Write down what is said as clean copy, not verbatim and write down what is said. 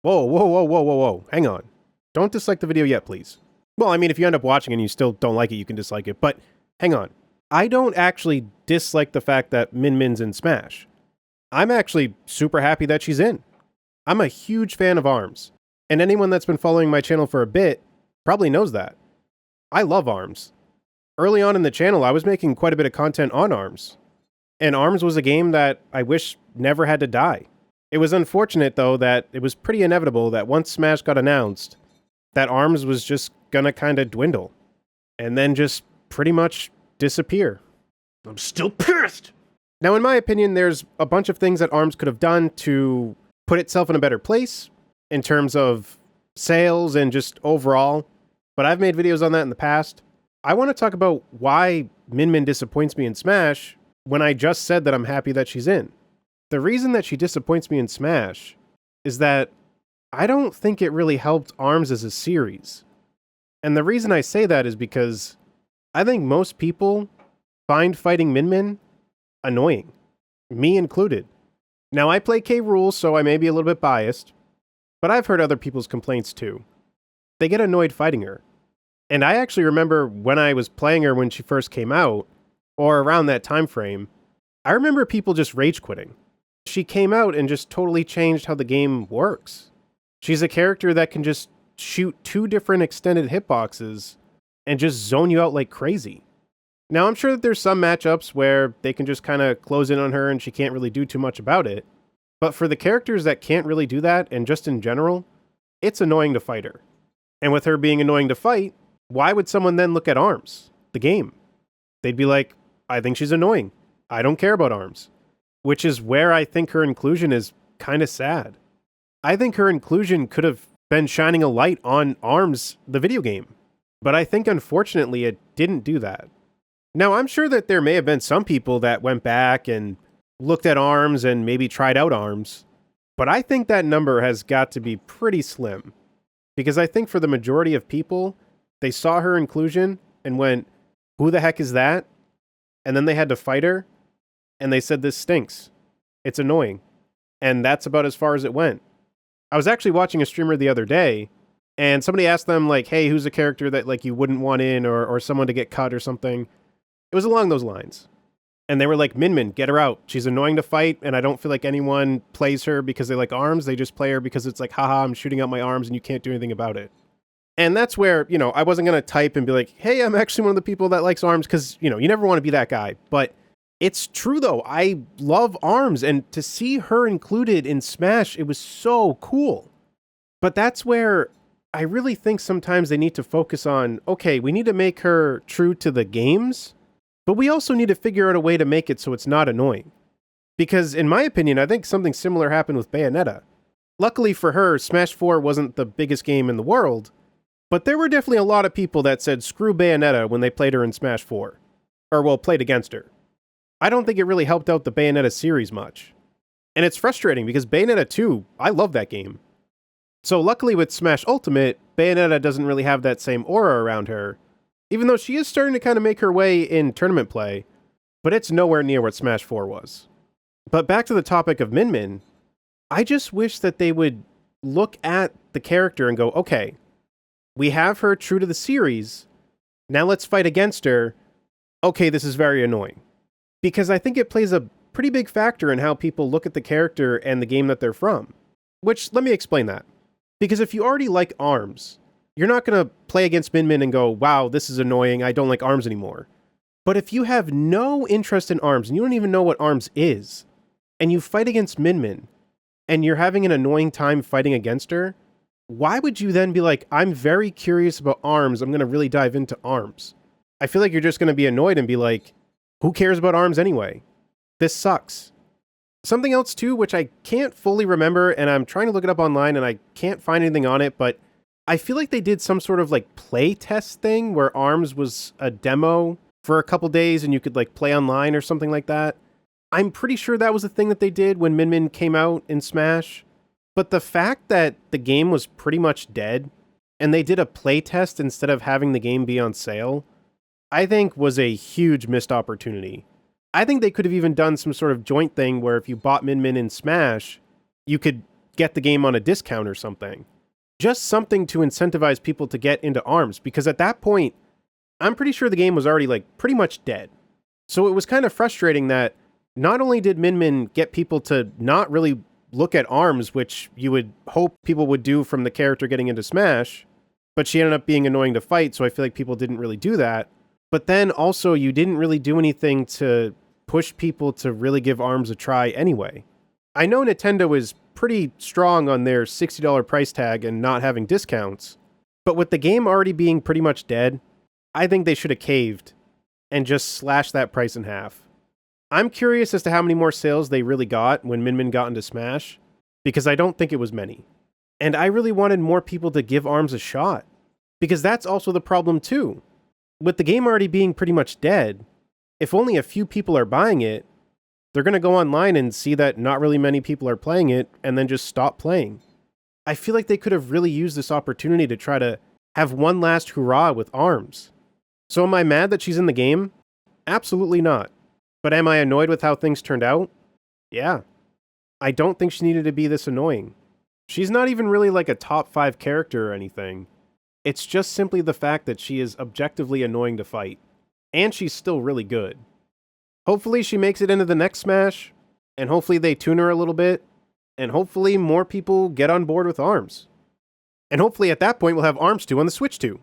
Whoa, whoa, whoa, whoa, whoa, whoa. Hang on. Don't dislike the video yet, please. Well, I mean, if you end up watching and you still don't like it, you can dislike it. But hang on. I don't actually dislike the fact that Min Min's in Smash. I'm actually super happy that she's in. I'm a huge fan of ARMS. And anyone that's been following my channel for a bit probably knows that. I love ARMS. Early on in the channel, I was making quite a bit of content on ARMS. And ARMS was a game that I wish never had to die. It was unfortunate, though, that it was pretty inevitable that once Smash got announced, that ARMS was just gonna kind of dwindle. And then just pretty much disappear. I'm still pissed! Now, in my opinion, there's a bunch of things that ARMS could have done to put itself in a better place in terms of sales and just overall, but I've made videos on that in the past. I want to talk about why Min Min disappoints me in Smash when I just said that I'm happy that she's in. The reason that she disappoints me in Smash is that I don't think it really helped ARMS as a series. And the reason I say that is because I think most people find fighting Min Min annoying, me included. Now, I play K. Rool, so I may be a little bit biased, but I've heard other people's complaints too. They get annoyed fighting her. And I actually remember when I was playing her when she first came out, or around that time frame, I remember people just rage quitting. She came out and just totally changed how the game works. She's a character that can just shoot 2 different extended hitboxes and just zone you out like crazy. Now, I'm sure that there's some matchups where they can just kind of close in on her and she can't really do too much about it. But for the characters that can't really do that, and just in general, it's annoying to fight her. And with her being annoying to fight, why would someone then look at ARMS, the game? They'd be like, I think she's annoying. I don't care about ARMS. Which is where I think her inclusion is kind of sad. I think her inclusion could have been shining a light on ARMS, the video game. But I think unfortunately it didn't do that. Now, I'm sure that there may have been some people that went back and looked at ARMS and maybe tried out ARMS, but I think that number has got to be pretty slim. Because I think for the majority of people, they saw her inclusion and went, who the heck is that? And then they had to fight her, and they said, this stinks. It's annoying. And that's about as far as it went. I was actually watching a streamer the other day, and somebody asked them, like, hey, who's a character that like you wouldn't want in, or someone to get cut or something? It was along those lines. And they were like, Min Min, get her out. She's annoying to fight, and I don't feel like anyone plays her because they like ARMS. They just play her because it's like, haha, I'm shooting out my arms and you can't do anything about it. And that's where, I wasn't going to type and be like, hey, I'm actually one of the people that likes ARMS, because, you never want to be that guy. But it's true, though. I love ARMS, and to see her included in Smash, it was so cool. But that's where I really think sometimes they need to focus on, okay, we need to make her true to the games, but we also need to figure out a way to make it so it's not annoying. Because in my opinion, I think something similar happened with Bayonetta. Luckily for her, Smash 4 wasn't the biggest game in the world, but there were definitely a lot of people that said screw Bayonetta when they played her in Smash 4. Or, well, played against her. I don't think it really helped out the Bayonetta series much. And it's frustrating because Bayonetta 2, I love that game. So luckily with Smash Ultimate, Bayonetta doesn't really have that same aura around her, even though she is starting to kind of make her way in tournament play, but it's nowhere near what Smash 4 was. But back to the topic of Min Min, I just wish that they would look at the character and go, okay, we have her true to the series, now let's fight against her. Okay, this is very annoying. Because I think it plays a pretty big factor in how people look at the character and the game that they're from. Which, let me explain that. Because if you already like ARMS, you're not going to play against Min Min and go, wow, this is annoying, I don't like ARMS anymore. But if you have no interest in ARMS, and you don't even know what ARMS is, and you fight against Min Min, and you're having an annoying time fighting against her, why would you then be like, I'm very curious about ARMS, I'm going to really dive into ARMS? I feel like you're just going to be annoyed and be like, who cares about ARMS anyway? This sucks. Something else too, which I can't fully remember, and I'm trying to look it up online and I can't find anything on it, but I feel like they did some sort of like play test thing where ARMS was a demo for a couple days and you could like play online or something like that. I'm pretty sure that was a thing that they did when Min Min came out in Smash. But the fact that the game was pretty much dead and they did a play test instead of having the game be on sale, I think was a huge missed opportunity. I think they could have even done some sort of joint thing where if you bought Min Min in Smash, you could get the game on a discount or something. Just something to incentivize people to get into ARMS, because at that point, I'm pretty sure the game was already like pretty much dead. So it was kind of frustrating that not only did Min Min get people to not really look at ARMS, which you would hope people would do from the character getting into Smash, but she ended up being annoying to fight, so I feel like people didn't really do that. But then also, you didn't really do anything to push people to really give ARMS a try anyway. I know Nintendo is pretty strong on their $60 price tag and not having discounts, but with the game already being pretty much dead, I think they should have caved and just slashed that price in half. I'm curious as to how many more sales they really got when Min Min got into Smash, because I don't think it was many. And I really wanted more people to give ARMS a shot, because that's also the problem too. With the game already being pretty much dead, if only a few people are buying it, they're going to go online and see that not really many people are playing it and then just stop playing. I feel like they could have really used this opportunity to try to have one last hurrah with ARMS. So am I mad that she's in the game? Absolutely not. But am I annoyed with how things turned out? Yeah. I don't think she needed to be this annoying. She's not even really like a top 5 character or anything. It's just simply the fact that she is objectively annoying to fight. And she's still really good. Hopefully she makes it into the next Smash, and hopefully they tune her a little bit, and hopefully more people get on board with ARMS. And hopefully at that point we'll have ARMS 2 on the Switch too.